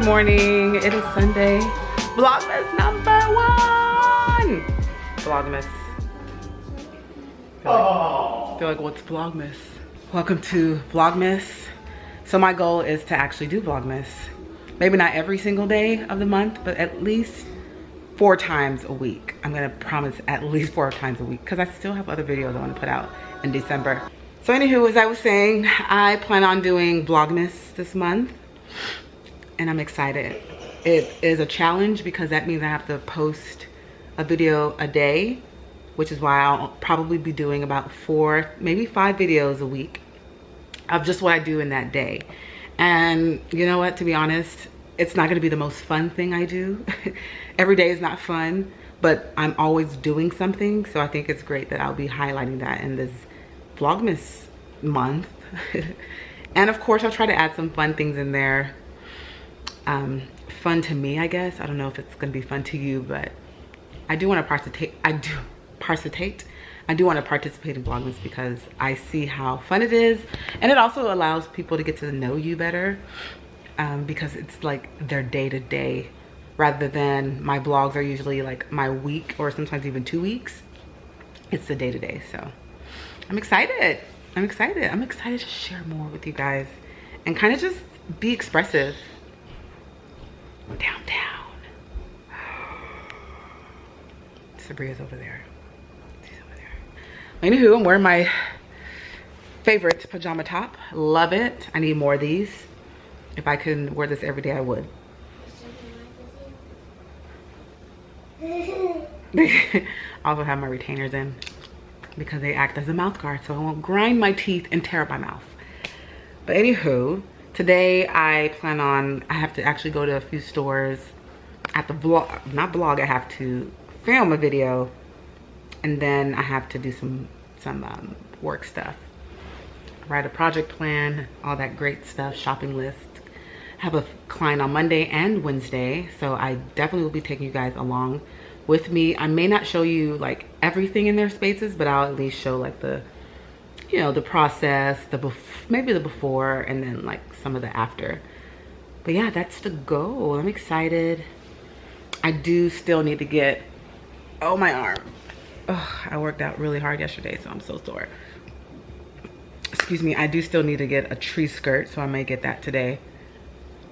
morning. It is Sunday. Vlogmas #1. Vlogmas. I feel like what's Vlogmas? Welcome to Vlogmas. So my goal is to actually do Vlogmas. Maybe not every single day of the month, but at least 4 times a week. I'm gonna promise at least 4 times a week because I still have other videos I want to put out in December. So anywho, as I was saying, I plan on doing Vlogmas this month and I'm excited. It is a challenge because that means I have to post a video a day, which is why I'll probably be doing about 4, maybe 5 videos a week of just what I do in that day. And you know what, to be honest, it's not gonna be the most fun thing I do. Every day is not fun, but I'm always doing something. So I think it's great that I'll be highlighting that in this Vlogmas month. And of course, I'll try to add some fun things in there. Fun to me, I guess. I don't know if it's gonna be fun to you, but I do want to participate. I do want to participate in Vlogmas because I see how fun it is, and it also allows people to get to know you better, because it's like their day-to-day rather than my vlogs are usually like my week or sometimes even 2 weeks. It's the day-to-day. So I'm excited. I'm excited to share more with you guys and kind of just be expressive. Downtown. Sabria's over there. She's over there. Anywho, I'm wearing my favorite pajama top. Love it. I need more of these. If I could wear this every day, I would. I also have my retainers in because they act as a mouth guard so I won't grind my teeth and tear up my mouth. But anywho, today I plan on, I have to actually go to a few stores. I have to vlog, not vlog, I have to film a video, and then I have to do some work stuff. Write a project plan, all that great stuff, shopping list. I have a client on Monday and Wednesday, so I definitely will be taking you guys along with me. I may not show you like everything in their spaces, but I'll at least show like the, you know, the process, maybe the before, and then like some of the after. But yeah, that's the goal. I'm excited. I do still need to get, oh, my arm. Oh, I worked out really hard yesterday, so I'm so sore. Excuse me. I do still need to get a tree skirt, so I may get that today.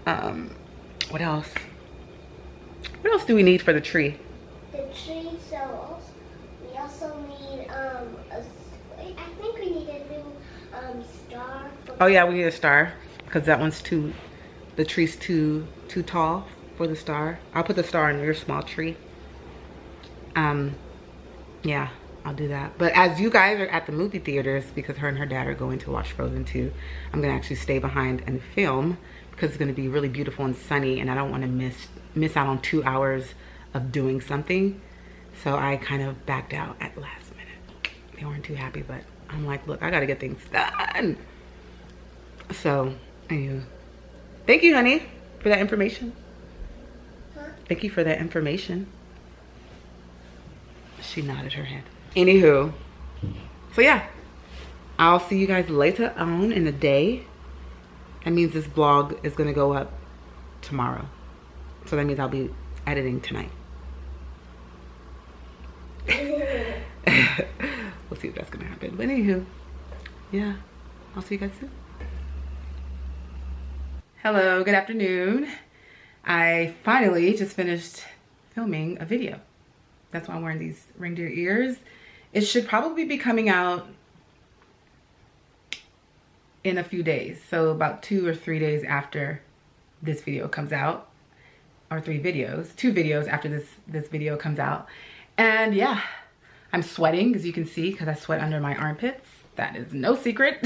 What else? What else do we need for the tree? The tree, so we also need I think we need a new star. Oh yeah, we need a star because that one's the tree's too tall for the star. I'll put the star in your small tree. Yeah, I'll do that. But as you guys are at the movie theaters, because her and her dad are going to watch Frozen 2, I'm gonna actually stay behind and film because it's gonna be really beautiful and sunny, and I don't want to miss out on 2 hours of doing something. So I kind of backed out at the last minute. They weren't too happy, but I'm like, look, I gotta get things done. So anyway, thank you, honey, for that information. Huh? Thank you for that information. She nodded her head. Anywho, so yeah, I'll see you guys later on in the day. That means this vlog is gonna go up tomorrow. So that means I'll be editing tonight. We'll see if that's gonna happen. But anywho, yeah, I'll see you guys soon. Hello, good afternoon. I finally just finished filming a video. That's why I'm wearing these reindeer ears. It should probably be coming out in a few days. So about 2 or 3 days after this video comes out, or 3 videos, 2 videos after this video comes out. And yeah, I'm sweating, as you can see, because I sweat under my armpits. That is no secret.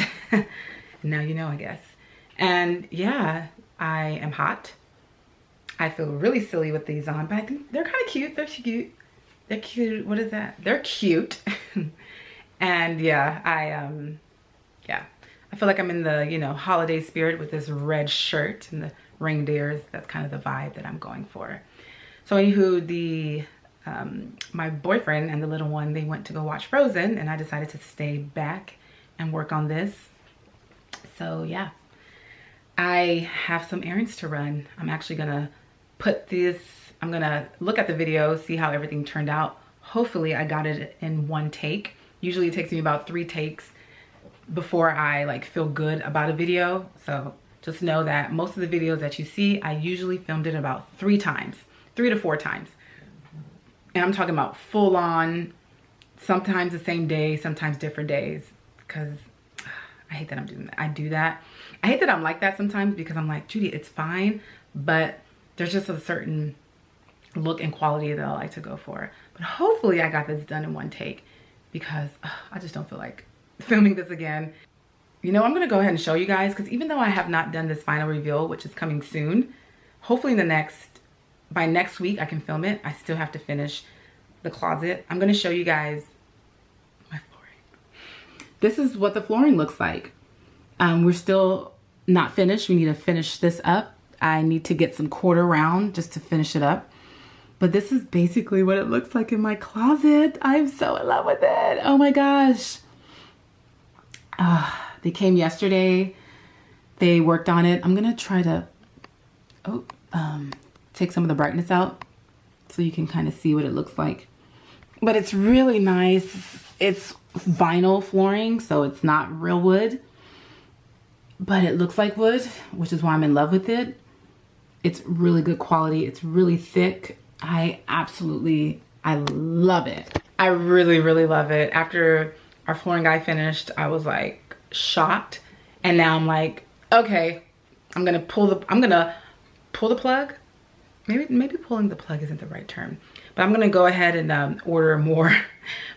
Now you know, I guess. And yeah, I am hot. I feel really silly with these on, but I think they're kind of cute. They're cute. They're cute. What is that? They're cute. And yeah, I feel like I'm in the, you know, holiday spirit with this red shirt and the reindeers. That's kind of the vibe that I'm going for. So anywho, my boyfriend and the little one, they went to go watch Frozen, and I decided to stay back and work on this. So yeah, I have some errands to run. I'm actually gonna I'm gonna look at the video, see how everything turned out. Hopefully I got it in one take. Usually it takes me about 3 takes before I like feel good about a video. So just know that most of the videos that you see, I usually filmed it about 3 times, 3 to 4 times. And I'm talking about full on, sometimes the same day, sometimes different days, because I hate that I'm doing that. I do that. I hate that I'm like that sometimes, because I'm like, Judi, it's fine, but there's just a certain look and quality that I like to go for. But hopefully I got this done in one take, because I just don't feel like filming this again. You know, I'm gonna go ahead and show you guys, because even though I have not done this final reveal, which is coming soon, hopefully by next week I can film it. I still have to finish the closet. I'm gonna show you guys my flooring. This is what the flooring looks like. We're still not finished. We need to finish this up. I need to get some quarter round just to finish it up. But this is basically what it looks like in my closet. I'm so in love with it. Oh my gosh. They came yesterday. They worked on it. I'm gonna try to take some of the brightness out so you can kind of see what it looks like. But it's really nice. It's vinyl flooring, so it's not real wood, but it looks like wood, which is why I'm in love with it. It's really good quality. It's really thick. I love it. I really, really love it. After our flooring guy finished, I was like shocked. And now I'm like, okay, I'm gonna pull the plug. Maybe pulling the plug isn't the right term, but I'm gonna go ahead and order more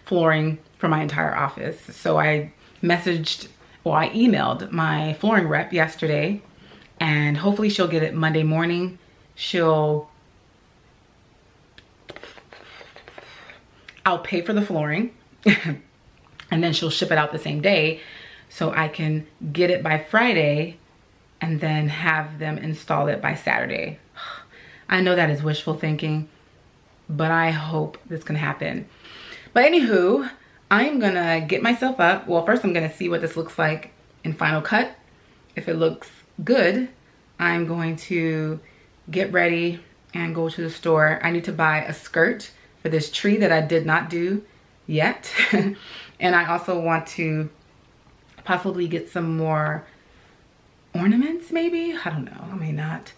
flooring for my entire office. So I emailed my flooring rep yesterday, and hopefully she'll get it Monday morning. I'll pay for the flooring and then she'll ship it out the same day, so I can get it by Friday and then have them install it by Saturday. I know that is wishful thinking, but I hope this can happen. But anywho, I'm gonna get myself up. Well, first I'm gonna see what this looks like in Final Cut. If it looks good, I'm going to get ready and go to the store. I need to buy a skirt for this tree that I did not do yet. And I also want to possibly get some more ornaments, maybe. I don't know, I may not.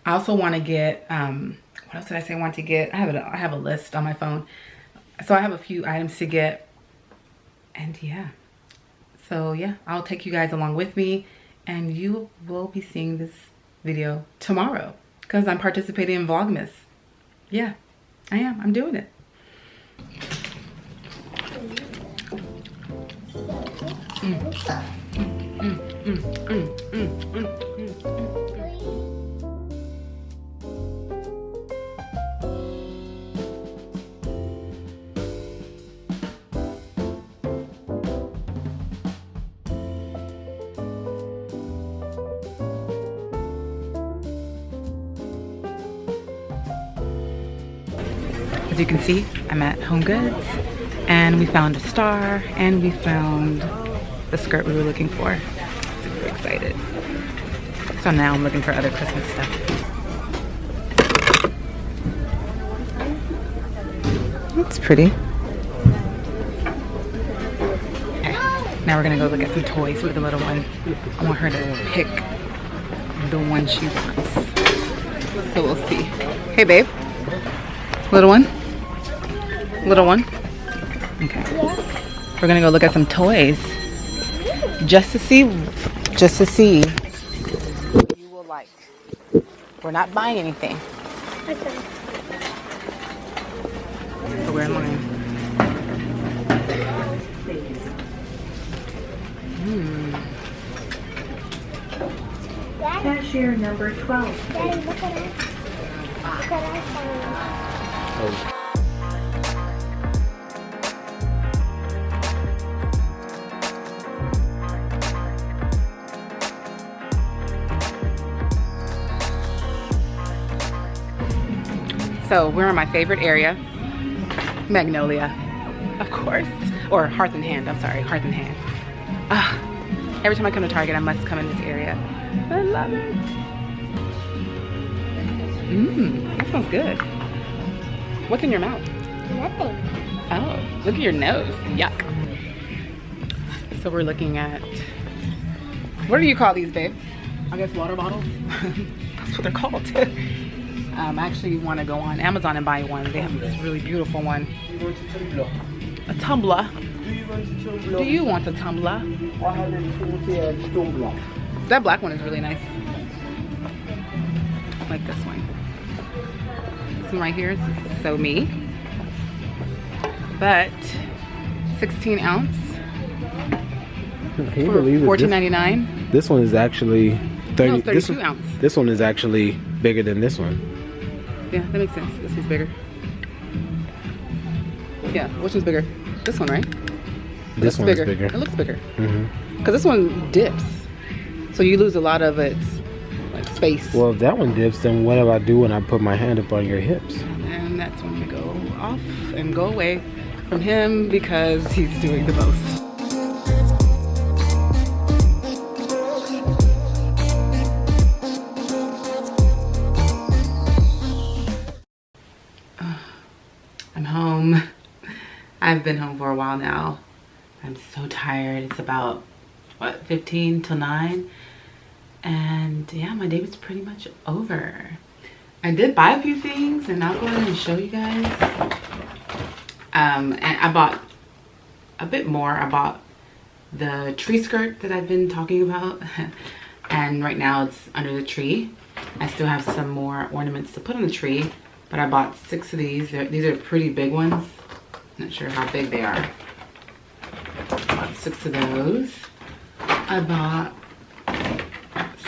I also want to get, what else did I say I want to get? I have a list on my phone. So I have a few items to get. And yeah. So yeah, I'll take you guys along with me, and you will be seeing this video tomorrow, because I'm participating in Vlogmas. Yeah, I am. I'm doing it. As you can see, I'm at Home Goods, and we found a star, and we found the skirt we were looking for. Super excited. So now I'm looking for other Christmas stuff. It's pretty. Okay, now we're gonna go look at some toys with the little one. I want her to pick the one she wants. So we'll see. Hey babe. Little one? Little one? Okay. We're gonna go look at some toys. Just to see what you will like. We're not buying anything. Okay. So we're in line. Cashier number 12. Daddy, look at us. Look at our phone. So we're in my favorite area, Magnolia, of course, or Hearth and Hand. I'm sorry, Hearth and Hand. Every time I come to Target, I must come in this area. I love it. Mmm, that smells good. What's in your mouth? Nothing. Oh, look at your nose. Yuck. So we're looking at, what do you call these, babe? I guess water bottles. That's what they're called. I actually want to go on Amazon and buy one. They have this really beautiful one. A tumbler. Do you want a tumbler? That black one is really nice. I like this one. This one right here is so me. But 16 ounce. Can you believe it? $14.99. This one is actually 30. No, 32 ounce. This one is actually bigger than this one. Yeah, that makes sense. This one's bigger. Yeah, which one's bigger? This one, right? This one's bigger. It looks bigger. Because this one dips. So you lose a lot of its like space. Well, if that one dips, then what do I do when I put my hand up on your hips? And that's when we go off and go away from him because he's doing the most. I'm home. I've been home for a while now. I'm so tired. It's about, what, 15 till 9? And yeah, my day was pretty much over. I did buy a few things and I'll go ahead and show you guys. And I bought a bit more. I bought the tree skirt that I've been talking about. And right now it's under the tree. I still have some more ornaments to put on the tree. But I bought 6 of these. These are pretty big ones. Not sure how big they are. I bought 6 of those. I bought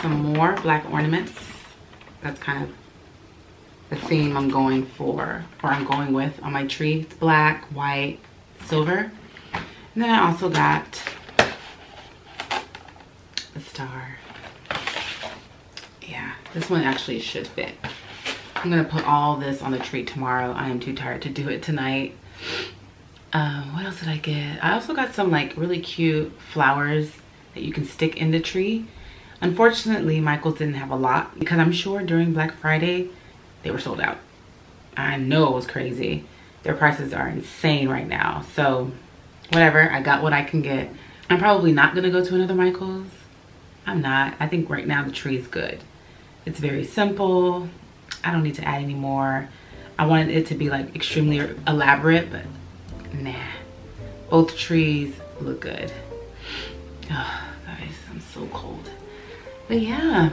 some more black ornaments. That's kind of the theme I'm going for, or I'm going with on my tree. It's black, white, silver. And then I also got the star. Yeah, this one actually should fit. I'm gonna put all this on the tree tomorrow. I am too tired to do it tonight. What else did I get? I also got some like really cute flowers that you can stick in the tree. Unfortunately, Michael's didn't have a lot because I'm sure during Black Friday, they were sold out. I know it was crazy. Their prices are insane right now. So whatever, I got what I can get. I'm probably not gonna go to another Michael's. I'm not. I think right now the tree is good. It's very simple. I don't need to add any more. I wanted it to be like extremely elaborate, but nah. Both trees look good. Oh, guys, I'm so cold. But yeah,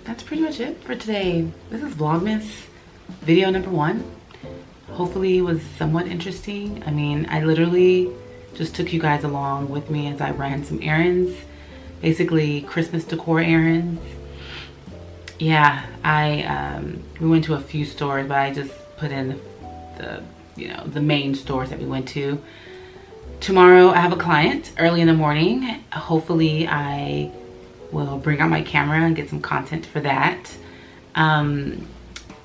that's pretty much it for today. This is Vlogmas video number 1. Hopefully it was somewhat interesting. I mean, I literally just took you guys along with me as I ran some errands. Basically Christmas decor errands. Yeah, we went to a few stores, but I just put in the main stores that we went to. Tomorrow I have a client early in the morning. Hopefully I will bring out my camera and get some content for that.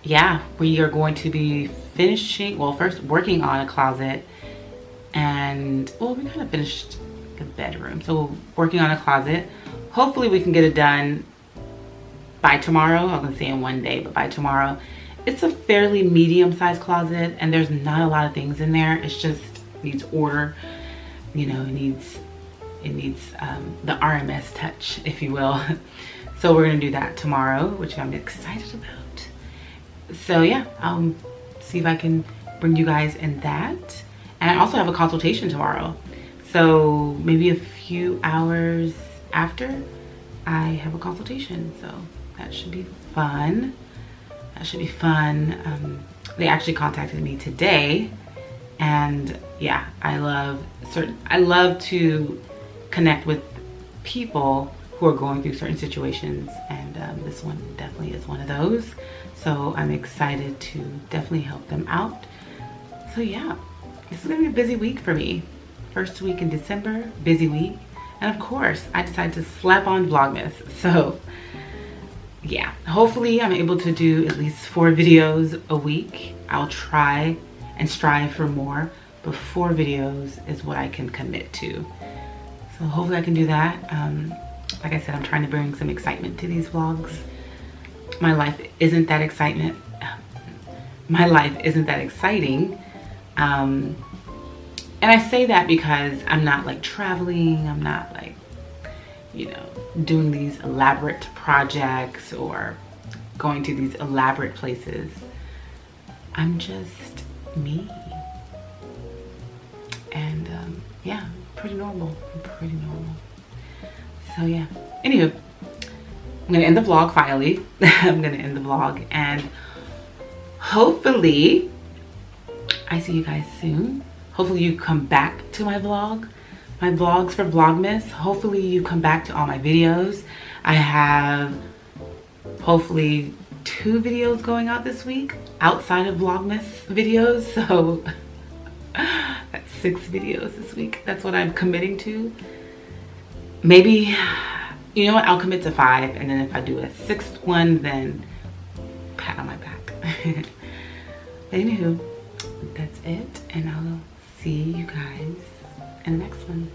Yeah, we are going to be finishing, well, first working on a closet, and well, we kind of finished the bedroom, so we're working on a closet. Hopefully we can get it done by tomorrow. I was gonna say in one day, but by tomorrow. It's a fairly medium-sized closet and there's not a lot of things in there. It's just needs order, you know. It needs the RMS touch, if you will. So we're gonna do that tomorrow, which I'm excited about. So yeah, I'll see if I can bring you guys in that. And I also have a consultation tomorrow, so maybe a few hours after I have a consultation, so that should be fun. That should be fun. They actually contacted me today, and yeah, I love to connect with people who are going through certain situations, and this one definitely is one of those. So I'm excited to definitely help them out. So yeah, this is gonna be a busy week for me. First week in December, busy week. And of course, I decided to slap on Vlogmas. So yeah, hopefully I'm able to do at least 4 videos a week. I'll try and strive for more, but 4 videos is what I can commit to. So hopefully I can do that. Like I said, I'm trying to bring some excitement to these vlogs. My life isn't that excitement. My life isn't that exciting. And I say that because I'm not like traveling. I'm not like, you know, doing these elaborate projects or going to these elaborate places. I'm just me. And yeah, pretty normal. I'm pretty normal. So yeah, anywho, I'm gonna end the vlog finally. I'm gonna end the vlog, and hopefully I see you guys soon. Hopefully you come back to my vlogs for Vlogmas. Hopefully you come back to all my videos. I have hopefully 2 videos going out this week outside of Vlogmas videos. So that's 6 videos this week. That's what I'm committing to. Maybe, you know what, I'll commit to 5, and then if I do a 6th one, then pat on my back. But anywho, that's it, and I'll see you guys in the next one.